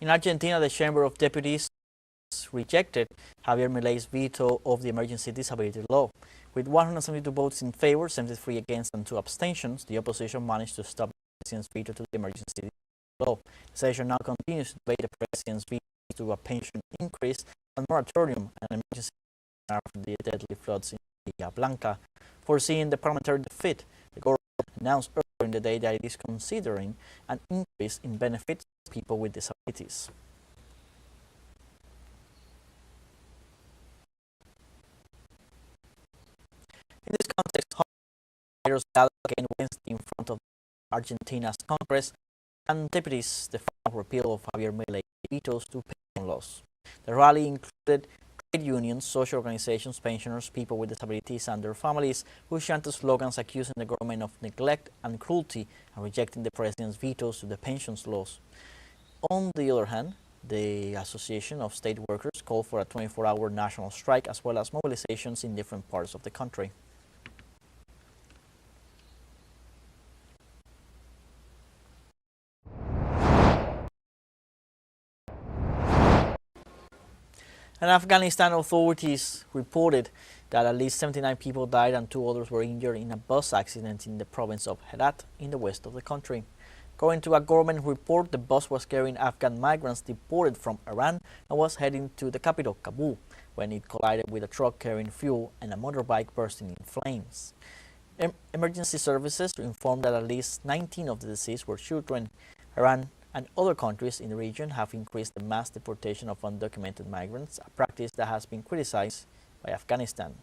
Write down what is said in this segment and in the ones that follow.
In Argentina, the Chamber of Deputies rejected Javier Milei's veto of the emergency disability law. With 172 votes in favor, 73 against, and 2 abstentions, the opposition managed to stop the president's veto to the emergency disability law. The session now continues to debate the president's veto to a pension increase and moratorium and emergency after the deadly floods in Bahia Blanca. Foreseeing the parliamentary defeat, the government announced earlier in the day that it is considering an increase in benefits for people with disabilities. In this context, leaders gathered again Wednesday in front of Argentina's Congress and deputies the final repeal of Javier Milei's vetoes to pension laws. The rally included trade unions, social organizations, pensioners, people with disabilities, and their families, who chanted slogans accusing the government of neglect and cruelty and rejecting the president's vetoes to the pensions laws. On the other hand, the Association of State Workers called for a 24-hour national strike as well as mobilizations in different parts of the country. And Afghanistan authorities reported that at least 79 people died and 2 others were injured in a bus accident in the province of Herat in the west of the country. According to a government report, the bus was carrying Afghan migrants deported from Iran and was heading to the capital, Kabul, when it collided with a truck carrying fuel and a motorbike bursting in flames. Emergency services informed that at least 19 of the deceased were children. Iran and other countries in the region have increased the mass deportation of undocumented migrants, a practice that has been criticized by Afghanistan.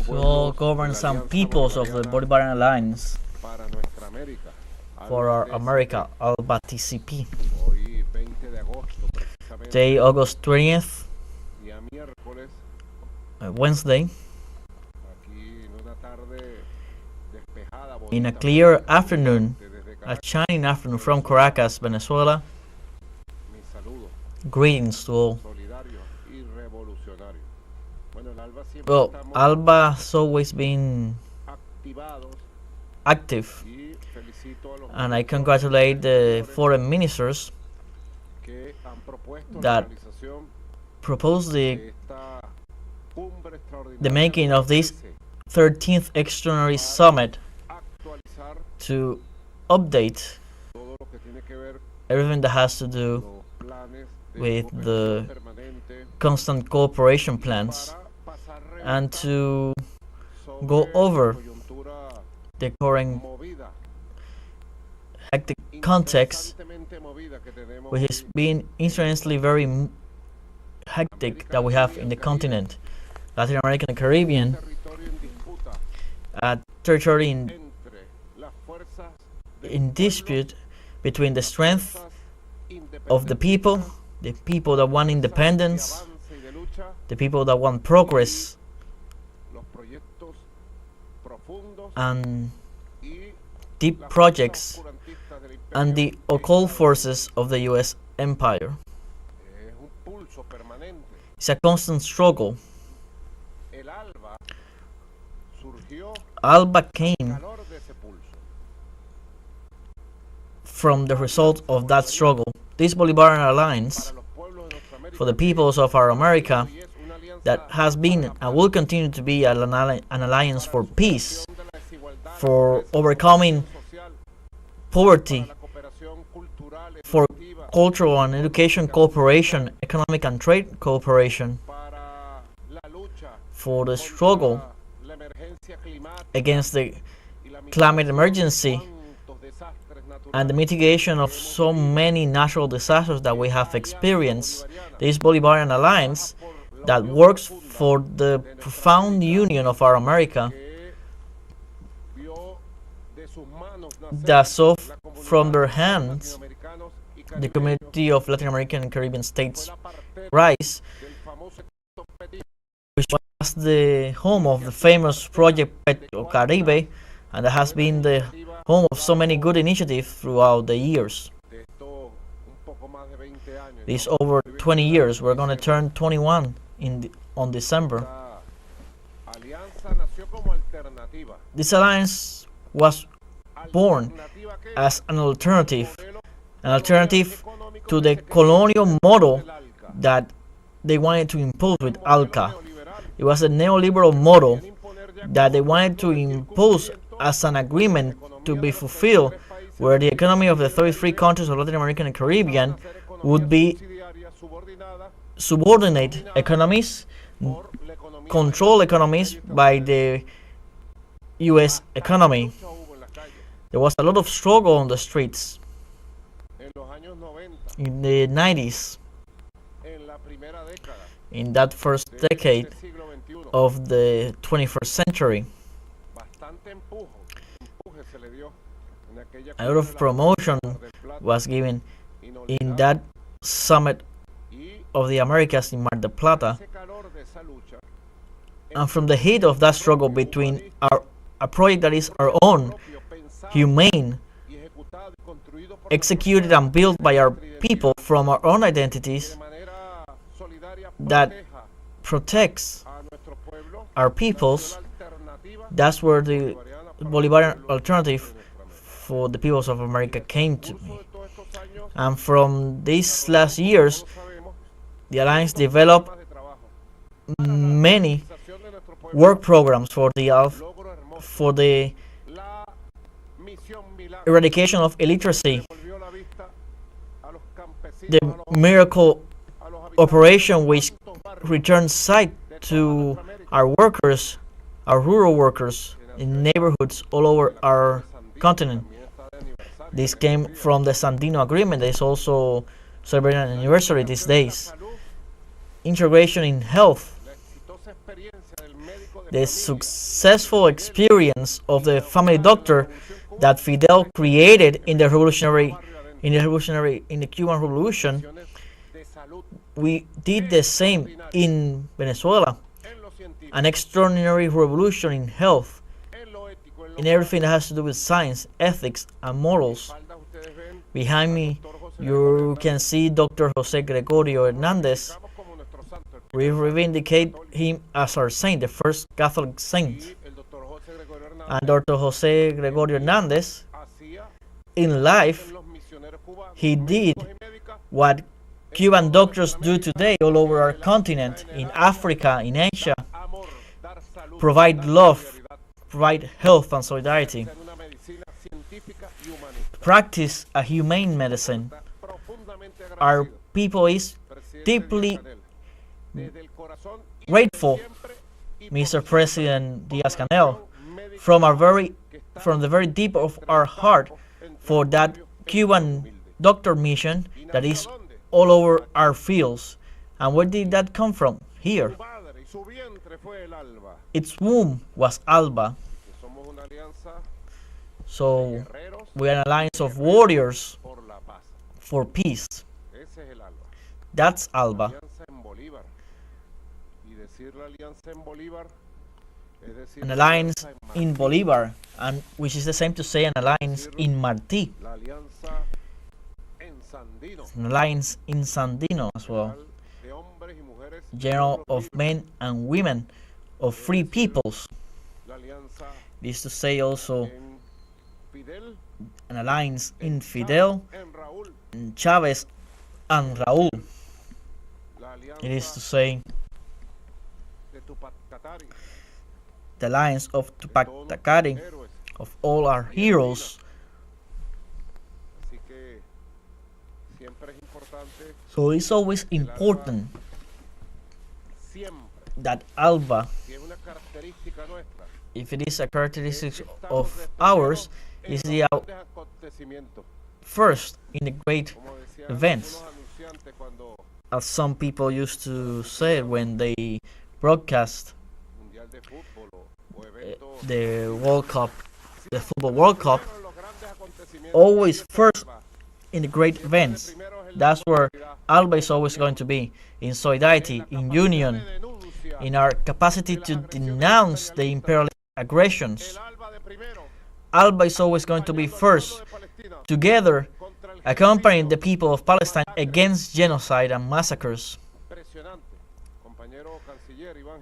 To govern some peoples of the Bolivarian Alliance for our America, ALBA TCP. Today, August 20th, Wednesday, in a clear afternoon, a shining afternoon from Caracas, Venezuela. Greetings to all. Well, ALBA has always been active, and I congratulate the foreign ministers that proposed the making of this 13th extraordinary summit to update everything that has to do with the constant cooperation plans and to go over the current hectic context, which has been incidentally very hectic, that we have in the continent, Latin America and the Caribbean, a territory in dispute between the strength of the people that want independence, the people that want progress, and deep projects, and the occult forces of the U.S. empire. It's a constant struggle. ALBA came from the result of that struggle. This Bolivarian Alliance for the peoples of our America, that has been and will continue to be an alliance for peace, for overcoming poverty, for cultural and education cooperation, economic and trade cooperation, for the struggle against the climate emergency and the mitigation of so many natural disasters that we have experienced. This Bolivarian Alliance that works for the profound union of our America, that saw from their hands the community of Latin American and Caribbean states rise, which was the home of the famous Project Petro Caribe, and that has been the home of so many good initiatives throughout the years. These over 20 years, we're going to turn 21 on December. This alliance was born as an alternative to the colonial model that they wanted to impose with ALCA. It was a neoliberal model that they wanted to impose as an agreement to be fulfilled, where the economy of the 33 countries of Latin America and Caribbean would be subordinate economies, control economies by the U.S. economy. There was a lot of struggle on the streets in the 90s, in that first decade of the 21st century. A lot of promotion was given in that summit of the Americas in Mar del Plata, and from the heat of that struggle between a project that is our own, humane, executed and built by our people from our own identities, that protects our peoples, that's where the Bolivarian alternative for the peoples of America came to me. And from these last years, the Alliance developed many work programs for the eradication of illiteracy, the miracle operation which returned sight to our workers, our rural workers in neighborhoods all over our continent. This came from the Sandino Agreement. It's also celebrating an anniversary these days. Integration in health. The successful experience of the family doctor that Fidel created in the Cuban Revolution. We did the same in Venezuela. An extraordinary revolution in health, in everything that has to do with science, ethics, and morals. Behind me, you can see Dr. Jose Gregorio Hernandez. We reivindicate him as our saint, the first Catholic saint. And Dr. Jose Gregorio Hernandez, in life, he did what Cuban doctors do today all over our continent, in Africa, in Asia. Provide love, provide health and solidarity. Practice a humane medicine. Our people is deeply grateful, Mr. President Diaz-Canel, from the very deep of our heart, for that Cuban doctor mission that is all over our fields. And where did that come from? Here. Its womb was Alba. So we are an alliance of warriors for peace. That's Alba. An alliance in Bolivar, and which is the same to say an alliance in Martí. An alliance in Sandino as well. General of men and women of free peoples. This is to say also an alliance in Fidel, in Chavez, and Raúl. It is to say the alliance of Tupac Takari, of all our heroes. So it's always important that Alba, if it is a characteristic of ours, is the first in the great events, as some people used to say when they broadcast the World Cup, the Football World Cup, always first in the great events. That's where Alba is always going to be, in solidarity, in union, in our capacity to denounce the imperialist aggressions. Alba is always going to be first, together, accompanying the people of Palestine against genocide and massacres.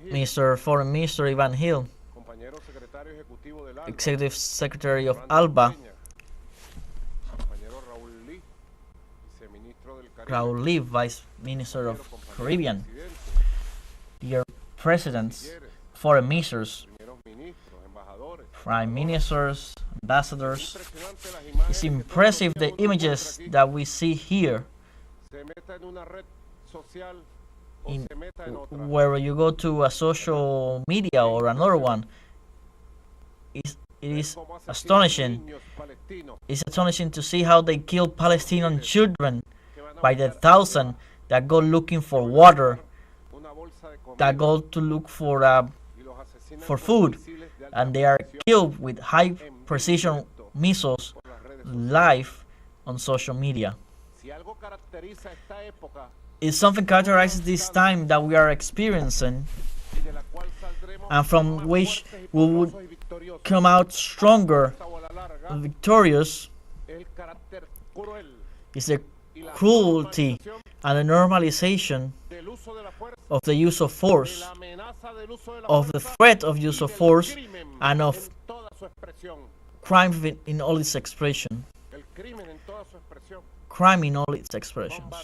Mr. Foreign Minister Ivan Hill, Executive Secretary of ALBA, Raul Lee, Vice Minister of Caribbean, dear presidents, foreign ministers, prime ministers, ambassadors. It's impressive the images that we see here. Where you go to a social media or another one, it is astonishing. It's astonishing to see how they kill Palestinian children by the thousand that go looking for water, that go to look for food, and they are killed with high precision missiles live on social media. If something characterizes this time that we are experiencing, and from which we would come out stronger and victorious, is the cruelty and the normalization of the use of force, of the threat of use of force, and of crime in all its expression. Crime in all its expressions.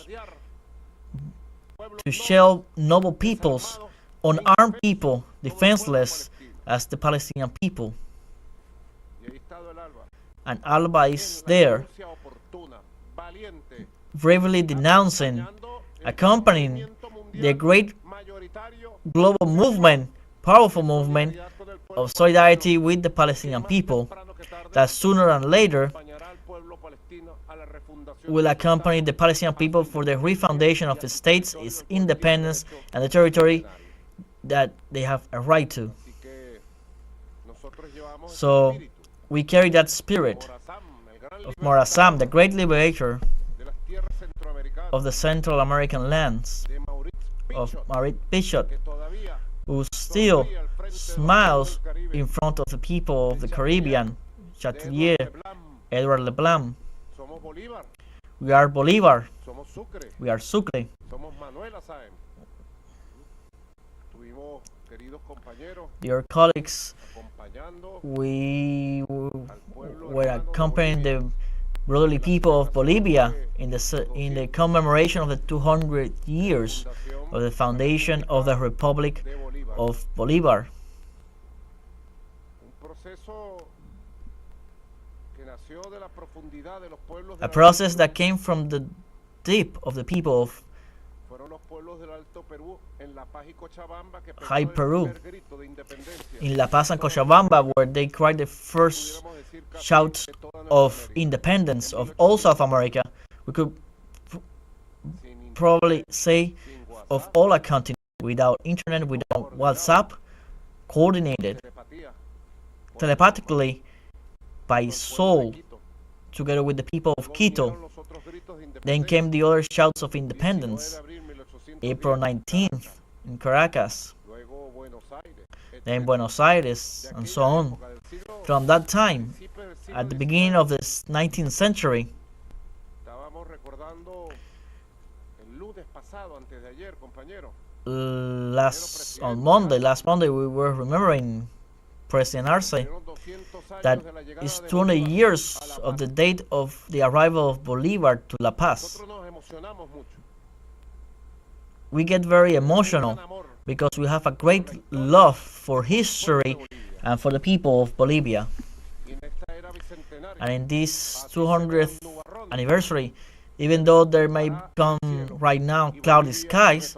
To shell noble peoples, unarmed people, defenseless as the Palestinian people. And ALBA is there, bravely denouncing, accompanying the great global movement, powerful movement of solidarity with the Palestinian people, that sooner or later will accompany the Palestinian people for the refoundation of the states, its independence, and the territory that they have a right to. So we carry that spirit of Morazam, the great liberator of the Central American lands, of Maurice Bishop, who still smiles in front of the people of the Caribbean, Chatelier, Edward Leblanc. We are Bolivar. We are Sucre. Dear colleagues, we were accompanying the brotherly people of Bolivia in the commemoration of the 200 years of the foundation of the Republic of Bolivar. A process that came from the deep of the people of High Peru, in La Paz and Cochabamba, where they cried the first shouts of independence of all South America. We could probably say of all our continent, without internet, without WhatsApp, coordinated telepathically by soul, together with the people of Quito. Then came the other shouts of independence, April 19th in Caracas, then Buenos Aires, and so on. From that time, at the beginning of the 19th century, last Monday, we were remembering President Arce, that is 200 years of the date of the arrival of Bolivar to La Paz. We get very emotional because we have a great love for history and for the people of Bolivia. And in this 200th anniversary, even though there may come right now cloudy skies,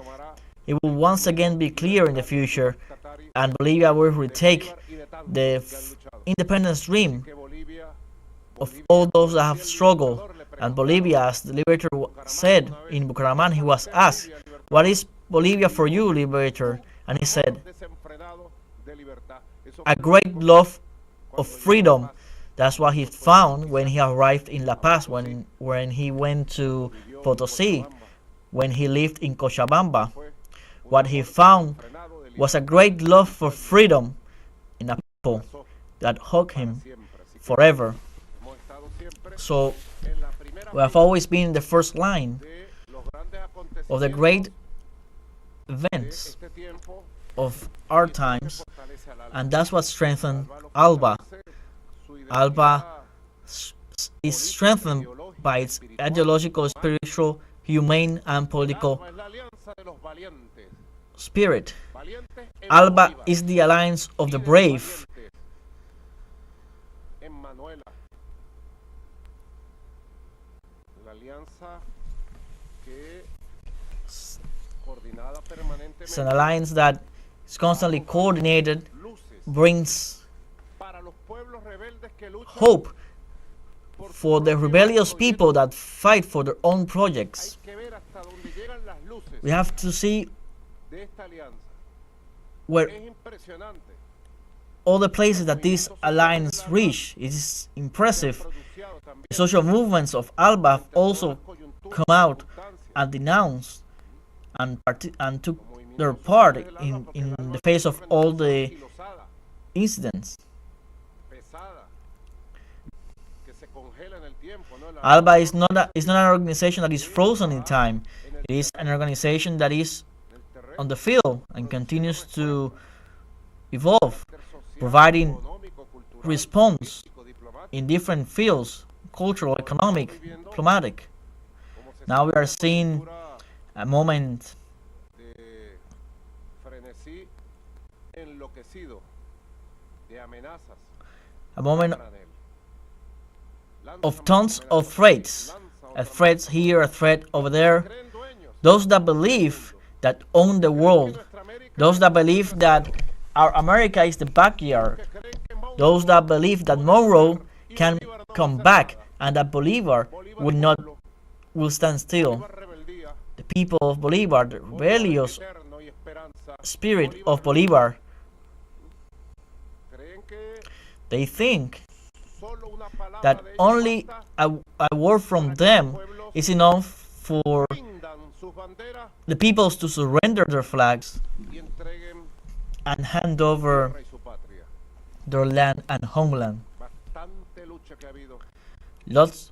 it will once again be clear in the future, and Bolivia will retake the independence dream of all those that have struggled. And Bolivia, as the liberator said in Bucaramanga, he was asked, "What is Bolivia for you, liberator?" And he said, "A great love of freedom." That's what he found when he arrived in La Paz, when he went to Potosí, when he lived in Cochabamba. What he found was a great love for freedom in a people that hugged him forever. So we have always been in the first line of the great events of our times, and that's what strengthened Alba. Alba is strengthened by its ideological, spiritual, humane, and political spirit. Alba is the alliance of the brave. It's an alliance that is constantly coordinated, brings hope for the rebellious people that fight for their own projects. We have to see where all the places that this alliance reach. It is impressive. The social movements of Alba have also come out and denounced and took their part in the face of all the incidents. Alba is not an organization that is frozen in time. It is an organization that is on the field and continues to evolve, providing response in different fields: cultural, economic, diplomatic. Now we are seeing a moment of tons of threats. A threat here, a threat over there. Those that believe that own the world. Those that believe that our America is the backyard. Those that believe that Monroe can come back and that Bolivar will stand still. The people of Bolivar, the rebellious spirit of Bolivar, they think that only a word from them is enough for the peoples to surrender their flags and hand over their land and homeland. Lots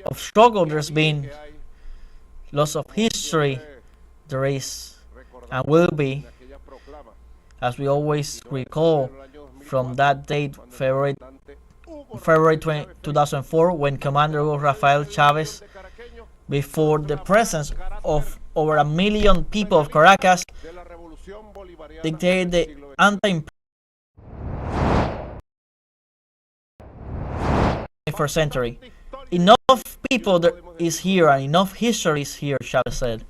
of struggle there's been, lots of history there is and will be, as we always recall from that date, February 2004, when Commander Hugo Rafael Chavez, before the presence of over 1 million people of Caracas, dictated the anti-21st century. Enough people there is here and enough history is here, Chavez said.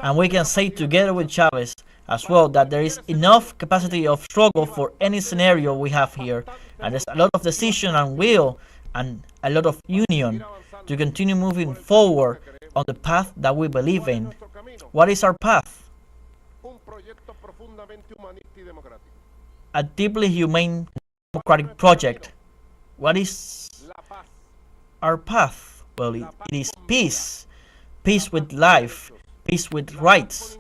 And we can say together with Chavez as well that there is enough capacity of struggle for any scenario we have here. And there's a lot of decision and will and a lot of union to continue moving forward on the path that we believe in. What is our path? A deeply humane democratic project. What is our path? Well, it is peace. Peace with life. Peace with rights.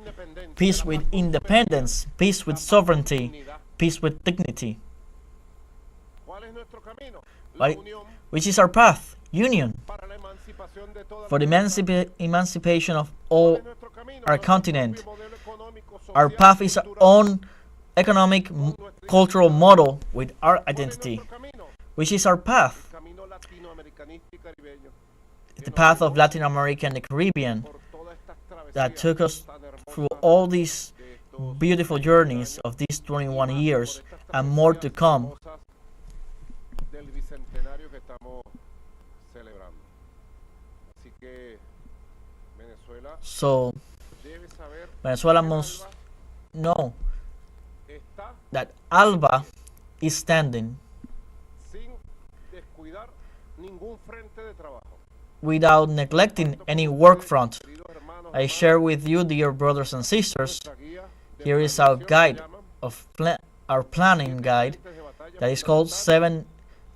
Peace with independence. Peace with sovereignty. Peace with dignity. Which is our path? Union. For the emancipation of all our continent. Our path is our own economic, cultural model with our identity. Which is our path? The path of Latin America and the Caribbean that took us through all these beautiful journeys of these 21 years and more to come. So Venezuela must know that Alba is standing without neglecting any work front. I share with you, dear brothers and sisters, here is our guide of our planning guide that is called 7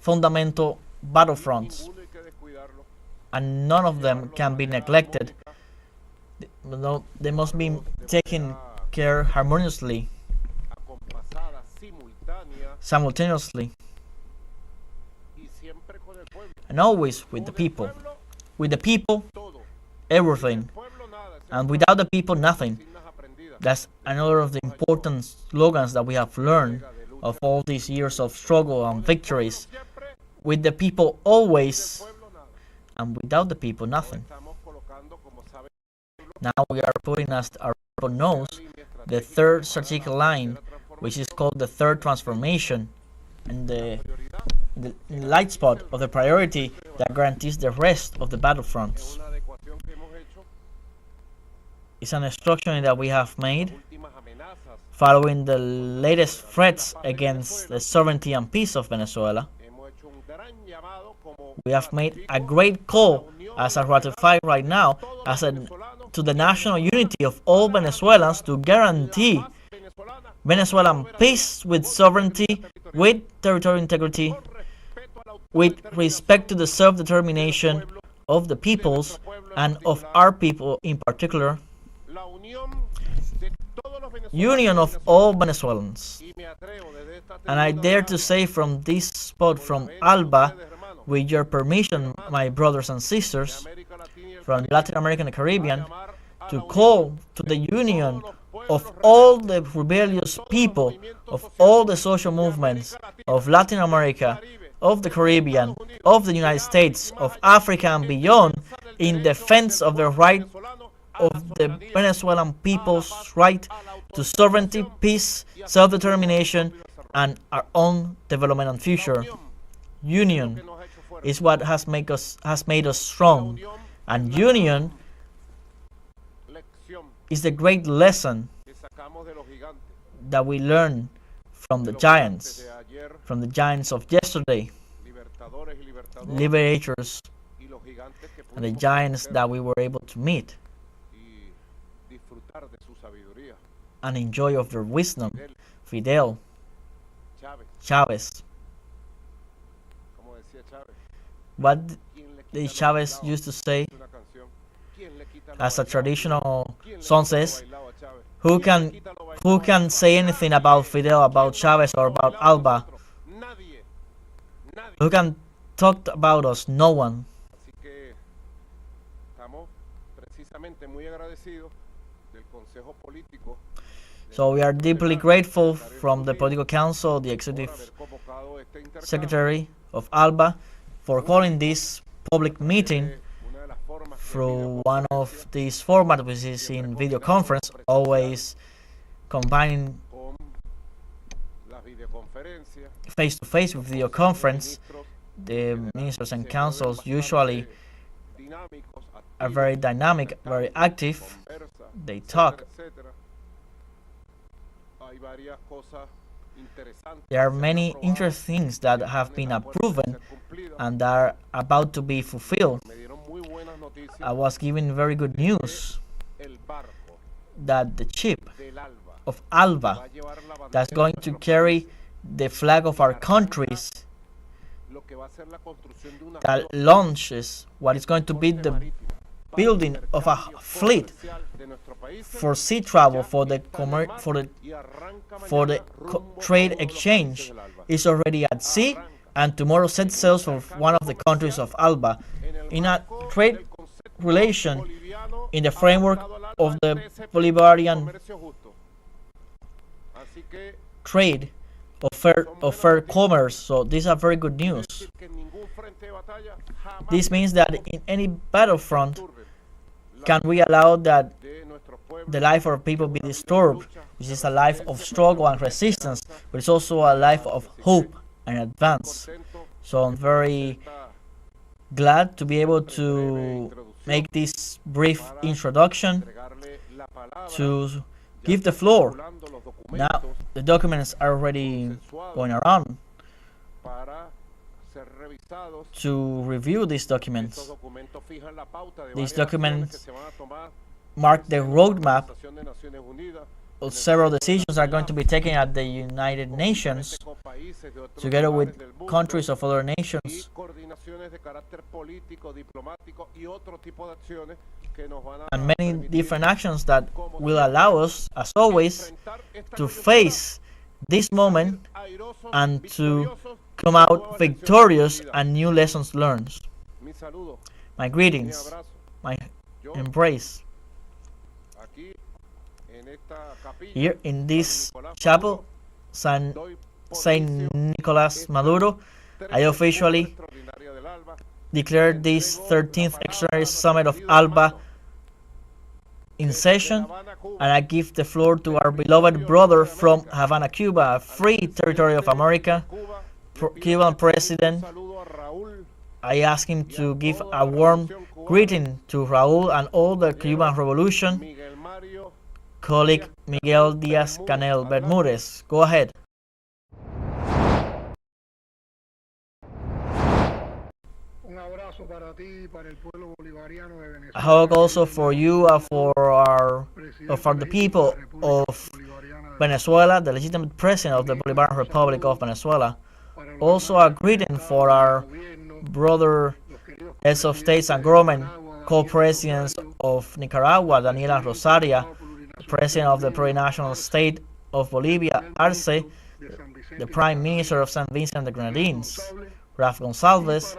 Fundamental Battlefronts, and none of them can be neglected. They must be taken care harmoniously, simultaneously, and always with the people. With the people, everything, and without the people, nothing. That's another of the important slogans that we have learned of all these years of struggle and victories. With the people always, and without the people nothing. Now we are putting, as our people knows, the third strategic line, which is called the third transformation, and the light spot of the priority that guarantees the rest of the battlefronts. It's an instruction that we have made following the latest threats against the sovereignty and peace of Venezuela. We have made a great call, as I ratify right now, to the national unity of all Venezuelans to guarantee Venezuelan peace with sovereignty, with territorial integrity, with respect to the self-determination of the peoples and of our people in particular. Union of all Venezuelans. And I dare to say from this spot, from Alba, with your permission, my brothers and sisters from Latin America and the Caribbean, to call to the union of all the rebellious people, of all the social movements of Latin America, of the Caribbean, of the United States, of Africa and beyond, in defense of the right of the Venezuelan people's right to sovereignty, peace, self-determination, and our own development and future. Union is what has made us strong, and union is the great lesson that we learn from the giants of yesterday, liberators, and the giants that we were able to meet and enjoy of their wisdom. Fidel, Chavez. What did Chavez used to say? As a traditional song says, who can say anything about Fidel, about Chavez, or about Alba? Who can talk about us? No one. So we are deeply grateful from the Political Council, the Executive Secretary of Alba, for calling this public meeting through one of these formats, which is in video conference, always combining face-to-face with video conference. The ministers and councils usually are very dynamic, very active. They talk. There are many interesting things that have been approved and are about to be fulfilled. I was given very good news that the ship of Alba that's going to carry the flag of our countries, that launches what is going to be the building of a fleet for sea travel, for the trade exchange, is already at sea, and tomorrow set sail for one of the countries of Alba in a trade relation in the framework of the Bolivarian trade of fair commerce. So these are very good news. This means that in any battlefront can we allow that the life of people be disturbed, which is a life of struggle and resistance, but it's also a life of hope and advance. So I'm very glad to be able to make this brief introduction, to give the floor. Now the documents are already going around to review these documents. These documents mark the roadmap of several decisions are going to be taken at the United Nations, together with countries of other nations, and many different actions that will allow us, as always, to face this moment and to come out victorious and new lessons learned. My greetings, my embrace. Here in this chapel, Saint Nicolas Maduro, I officially declare this 13th Extraordinary Summit of ALBA in session, and I give the floor to our beloved brother from Havana, Cuba, a free territory of America, Cuban President. I ask him to give a warm greeting to Raúl and all the Cuban Revolution. Colleague Miguel Díaz-Canel Bermúdez, go ahead. A hug also for you and for the people of Venezuela, the legitimate president of the Bolivarian Republic of Venezuela. Also a greeting for our brother heads of states and government, co-presidents of Nicaragua, Daniel and Rosaria, president of the plurinational state of Bolivia, Arce, the prime minister of St. Vincent and the Grenadines, Raf Gonsalves,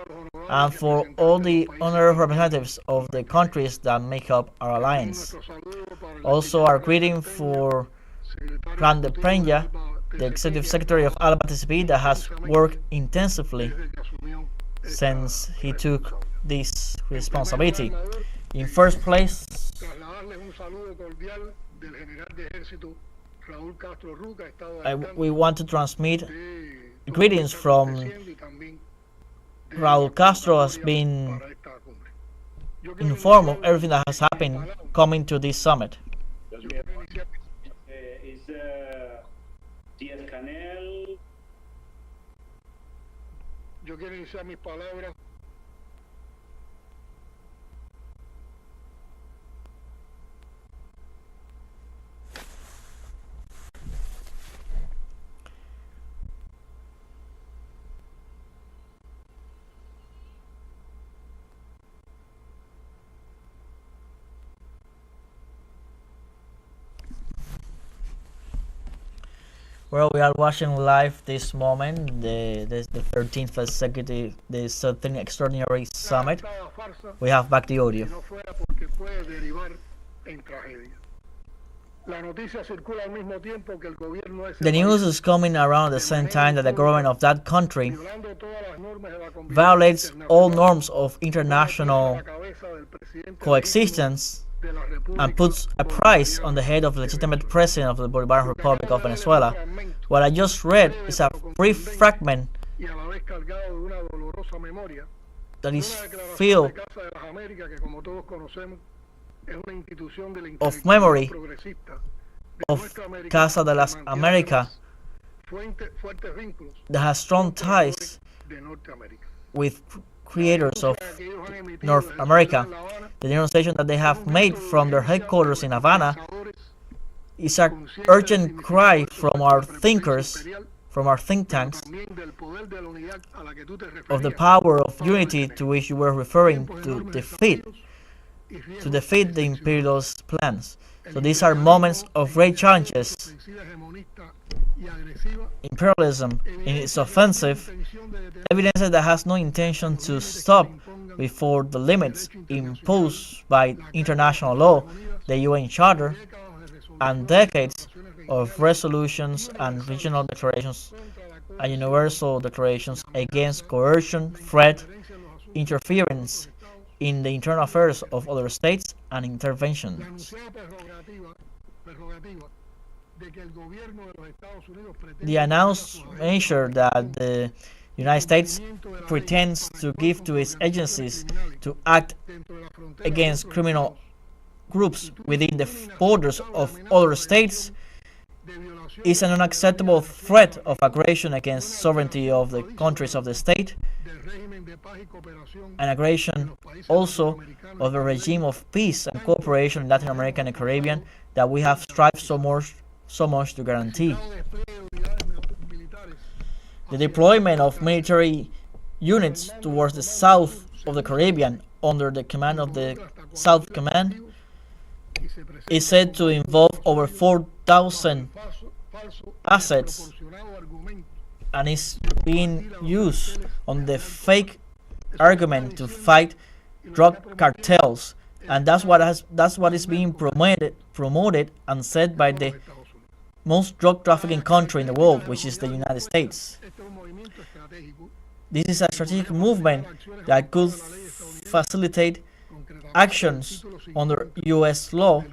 and for all the honorary representatives of the countries that make up our alliance. Also our greeting for Juan de Peña, the executive secretary of ALBA TCP, that has worked intensively since he took this responsibility. In first place, we want to transmit greetings from Raúl Castro, has been informed of everything that has happened coming to this summit. Yo quiero iniciar mis palabras Well, we are watching live this moment, the 13th executive, the 13th Extraordinary Summit. We have back the audio. The news is coming around at the same time that the government of that country violates all norms of international coexistence and puts a price on the head of the legitimate president of the Bolivarian Republic of Venezuela. What I just read is a brief fragment that is filled of memory of Casa de las Américas that has strong ties with creators of North America. The denunciation that they have made from their headquarters in Havana is an urgent cry from our thinkers, from our think tanks, of the power of unity to which you were referring to defeat the imperialist plans. So these are moments of great challenges. Imperialism in its offensive evidences that has no intention to stop before the limits imposed by international law, the UN Charter, and decades of resolutions and regional declarations and universal declarations against coercion, threat, interference in the internal affairs of other states, and interventions. The announced measure that the United States pretends to give to its agencies to act against criminal groups within the borders of other states is an unacceptable threat of aggression against sovereignty of the countries of the state, an aggression also of the regime of peace and cooperation in Latin America and the Caribbean that we have strived so much to guarantee. The deployment of military units towards the south of the Caribbean under the command of the South Command is said to involve over 4,000 assets and is being used on the fake argument to fight drug cartels And that's what is being promoted and said by the most drug trafficking country in the world, which is the United States. This is a strategic movement that could facilitate actions under U.S. law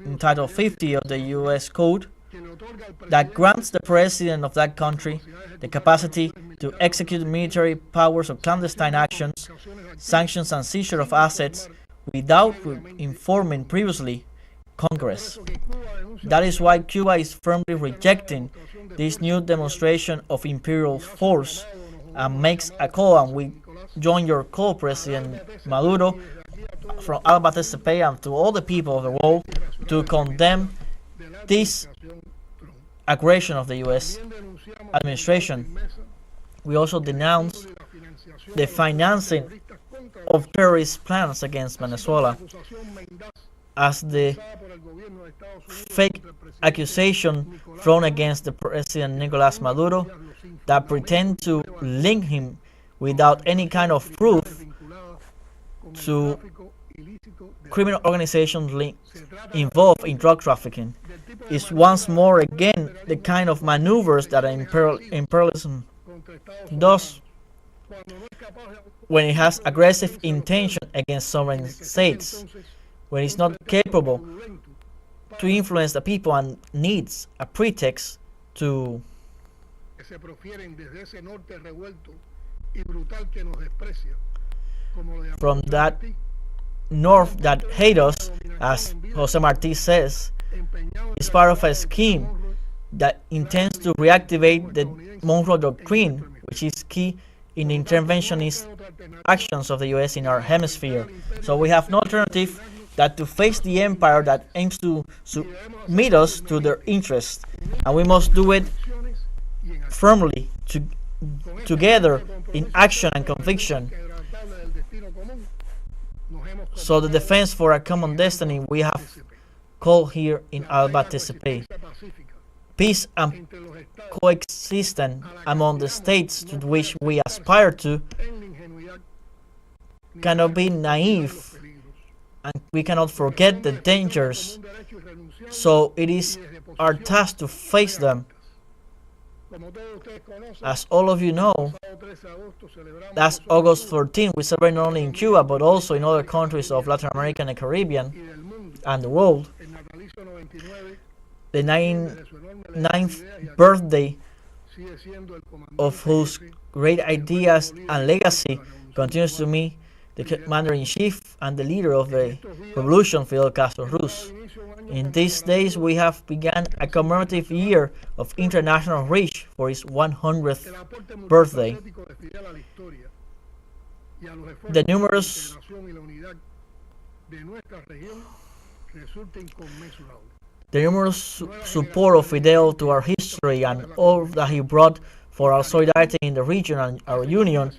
in Title 50 of the U.S. Code that grants the president of that country the capacity to execute military powers of clandestine actions, sanctions and seizure of assets without informing previously Congress. That is why Cuba is firmly rejecting this new demonstration of imperial force and makes a call, and we join your call, President Maduro, from Alba TCP and to all the people of the world to condemn this aggression of the U.S. administration. We also denounce the financing of terrorist plans against Venezuela as the fake accusation thrown against the President Nicolas Maduro that pretend to link him without any kind of proof to criminal organizations involved in drug trafficking is once more again the kind of maneuvers that imperialism does when it has aggressive intention against sovereign states, when it's not capable to influence the people and needs a pretext to from that north that hate us, as Jose Marti says, is part of a scheme that intends to reactivate the Monroe Doctrine, which is key in the interventionist actions of the U.S. in our hemisphere. So we have no alternative that to face the empire that aims to meet us to their interests, and we must do it firmly, together in action and conviction. So the defense for a common destiny we have called here in Alba TCP. Peace and coexistence among the states to which we aspire to cannot be naive, and we cannot forget the dangers. So it is our task to face them. As all of you know, last August 14 we celebrate not only in Cuba but also in other countries of Latin America and the Caribbean and the world the 99th birthday of whose great ideas and legacy continues to me the commander-in-chief and the leader of the revolution, Fidel Castro Ruz. In these days, we have begun a commemorative year of international reach for his 100th birthday. The numerous support of Fidel to our history and all that he brought for our solidarity in the region and our union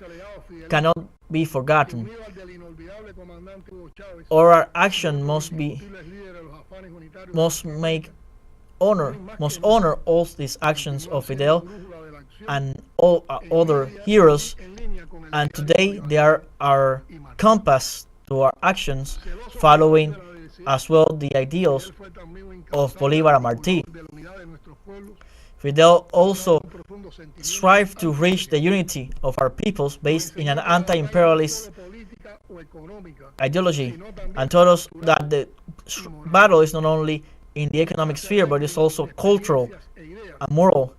cannot be forgotten. Our action must honor all these actions of Fidel and all other heroes, and today they are our compass to our actions, following as well the ideals of Bolivar and Martí. Fidel also strived to reach the unity of our peoples based in an anti-imperialist ideology, and told us that the battle is not only in the economic sphere but it's also cultural and moral.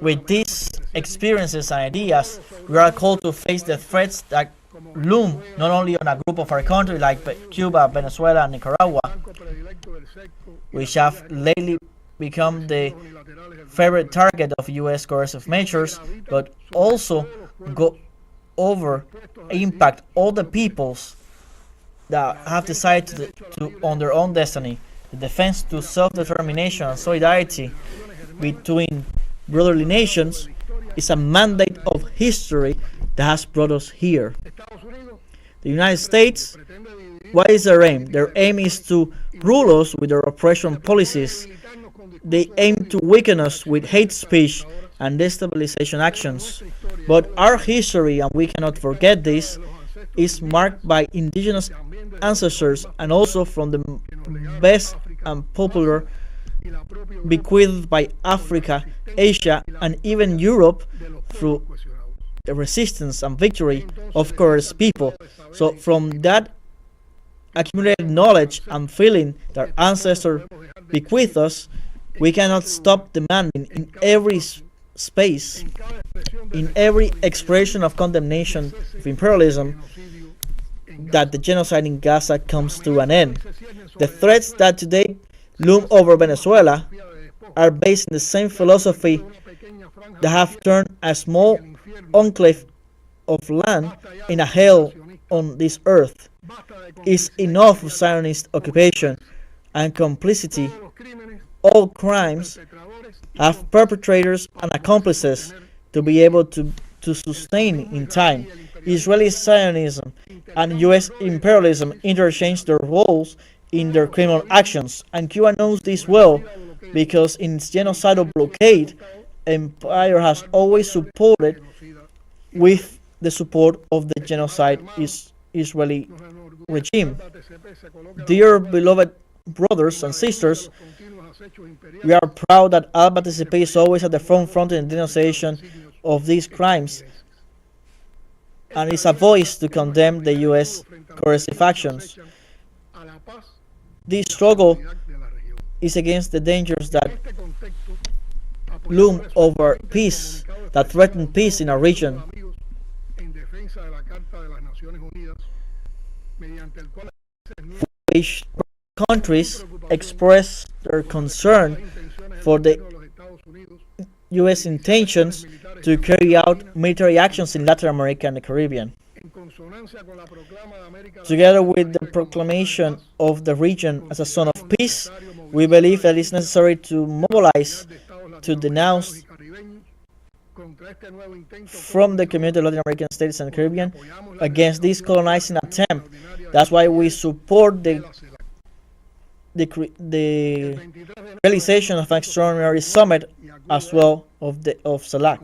With these experiences and ideas, we are called to face the threats that loom not only on a group of our country like Cuba, Venezuela, and Nicaragua, which have lately become the favorite target of U.S. coercive measures, but also impact all the peoples that have decided to on their own destiny. The defense to self-determination and solidarity between brotherly nations is a mandate of history that has brought us here. The United States, what is their aim? Their aim is to rule us with their oppression policies. They aim to weaken us with hate speech and destabilization actions. But our history, and we cannot forget this, is marked by indigenous ancestors and also from the best and popular bequeathed by Africa, Asia, and even Europe through the resistance and victory of Korea's people. So from that accumulated knowledge and feeling that ancestors bequeath us, we cannot stop demanding in every space, in every expression of condemnation of imperialism, that the genocide in Gaza comes to an end. The threats that today loom over Venezuela are based in the same philosophy that have turned a small enclave of land in a hell on this earth. It's enough of Zionist occupation and complicity. All crimes have perpetrators and accomplices to be able to sustain in time. Israeli Zionism and U.S. imperialism interchange their roles in their criminal actions, and Cuba knows this well because in its genocidal blockade, empire has always supported with the support of the genocide Israeli regime. Dear beloved brothers and sisters, we are proud that ALBA participates always at the front in the denunciation of these crimes and is a voice to condemn the U.S. coercive actions. This struggle is against the dangers that loom over peace, that threaten peace in our region, which countries express their concern for the U.S. intentions to carry out military actions in Latin America and the Caribbean. Together with the proclamation of the region as a zone of peace, we believe that it is necessary to mobilize to denounce from the community of Latin American states and the Caribbean against this colonizing attempt. That's why we support the realization of an extraordinary summit as well of CELAC.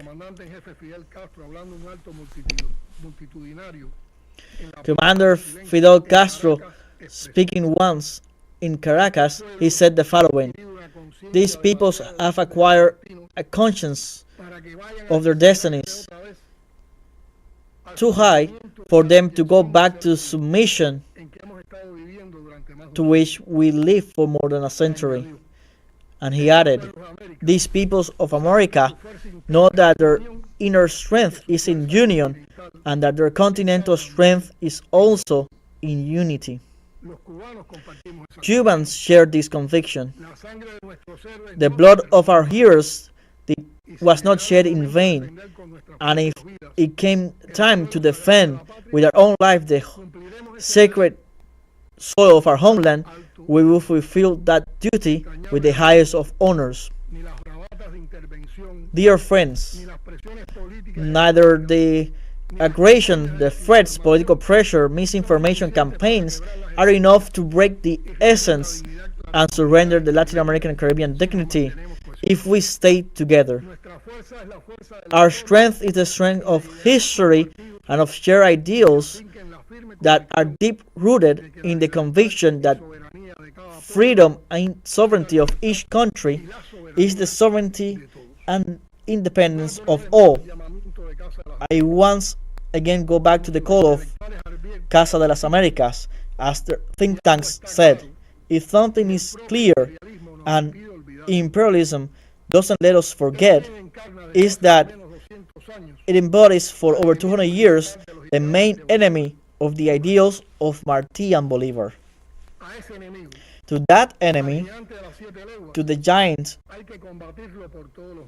Commander Fidel Castro, speaking once in Caracas, he said the following: "These peoples have acquired a conscience of their destinies too high for them to go back to submission to which we lived for more than a century." And he added, "These peoples of America know that their inner strength is in union and that their continental strength is also in unity." Cubans share this conviction. The blood of our heroes was not shed in vain, and if it came time to defend with our own life the sacred soil of our homeland, we will fulfill that duty with the highest of honors. Dear friends, neither the aggression, the threats, political pressure, misinformation campaigns are enough to break the essence and surrender the Latin American and Caribbean dignity if we stay together. Our strength is the strength of history and of shared ideals that are deep-rooted in the conviction that freedom and sovereignty of each country is the sovereignty and independence of all. I once again go back to the call of Casa de las Americas, as the think tanks said. If something is clear, and imperialism doesn't let us forget, is that it embodies for over 200 years the main enemy of the ideals of Martí and Bolívar. To that enemy, to the giants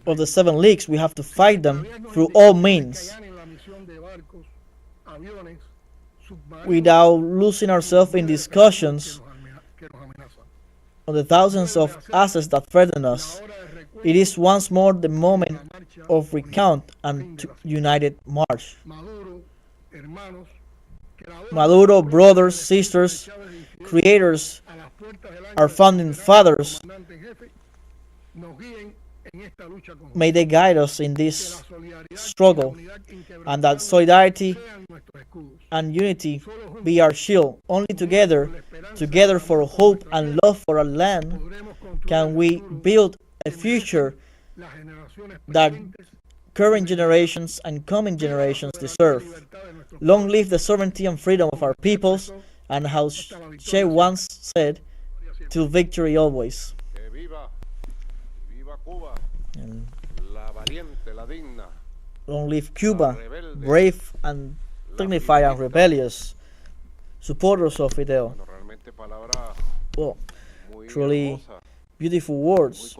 of the 7 leagues, we have to fight them through all means, without losing ourselves in discussions on the thousands of assets that threaten us. It is once more the moment of recount and united march. Maduro, brothers, sisters, creators, our founding fathers, may they guide us in this struggle, and that solidarity and unity be our shield. Only together for hope and love for our land, can we build a future that current generations and coming generations deserve. Long live the sovereignty and freedom of our peoples, and as Che once said, till victory always. And long live Cuba, brave and dignified and rebellious supporters of Fidel. Well, truly beautiful words,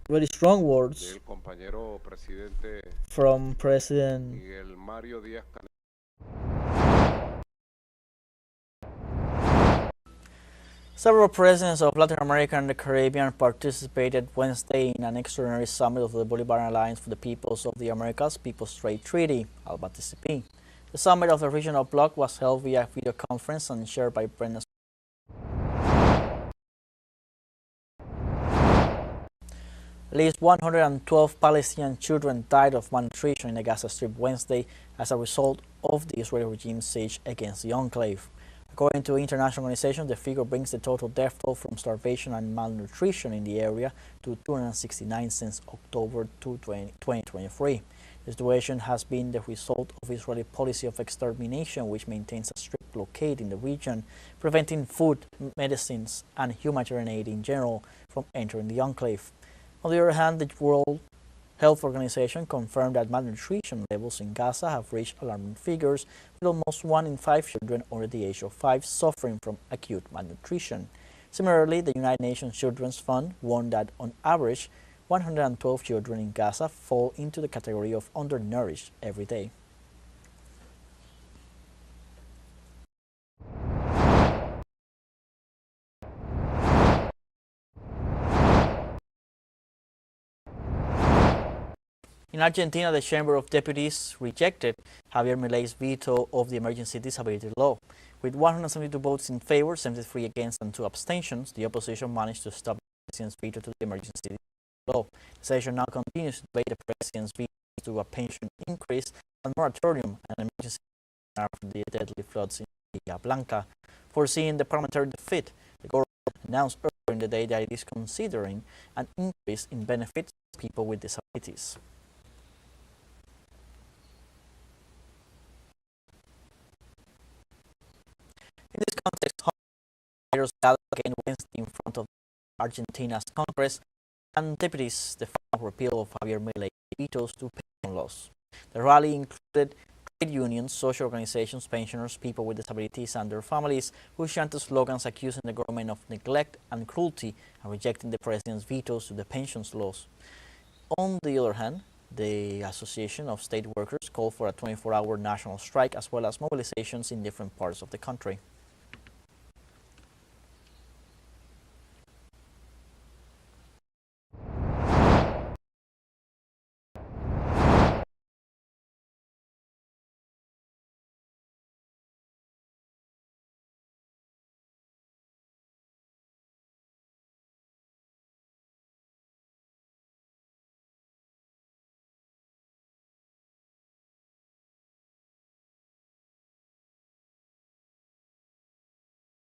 very strong words from President Several presidents of Latin America and the Caribbean participated Wednesday in an extraordinary summit of the Bolivarian Alliance for the Peoples of the Americas People's Trade Treaty, ALBA-TCP. The summit of the regional bloc was held via video conference and shared by Brenda. At least 112 Palestinian children died of malnutrition in the Gaza Strip Wednesday as a result of the Israeli regime's siege against the enclave. According to international organizations, the figure brings the total death toll from starvation and malnutrition in the area to 269 since October 2023. The situation has been the result of Israeli policy of extermination, which maintains a strict blockade in the region, preventing food, medicines, and humanitarian aid in general from entering the enclave. On the other hand, the World Health Organization confirmed that malnutrition levels in Gaza have reached alarming figures, with almost 1 in 5 children under the age of 5 suffering from acute malnutrition. Similarly, the United Nations Children's Fund warned that on average, 112 children in Gaza fall into the category of undernourished every day. In Argentina, the Chamber of Deputies rejected Javier Milei's veto of the emergency disability law. With 172 votes in favor, 73 against, and 2 abstentions, the opposition managed to stop the president's veto to the emergency disability law. The session now continues to debate the president's veto to a pension increase and moratorium and an emergency after the deadly floods in Bahia Blanca. Foreseeing the parliamentary defeat, the government announced earlier in the day that it is considering an increase in benefits for people with disabilities. In this context, leaders gathered again Wednesday in front of Argentina's Congress and deputies the final repeal of Javier Milei's vetoes to pension laws. The rally included trade unions, social organizations, pensioners, people with disabilities, and their families, who chanted slogans accusing the government of neglect and cruelty and rejecting the president's vetoes to the pensions laws. On the other hand, the Association of State Workers called for a 24-hour national strike as well as mobilizations in different parts of the country.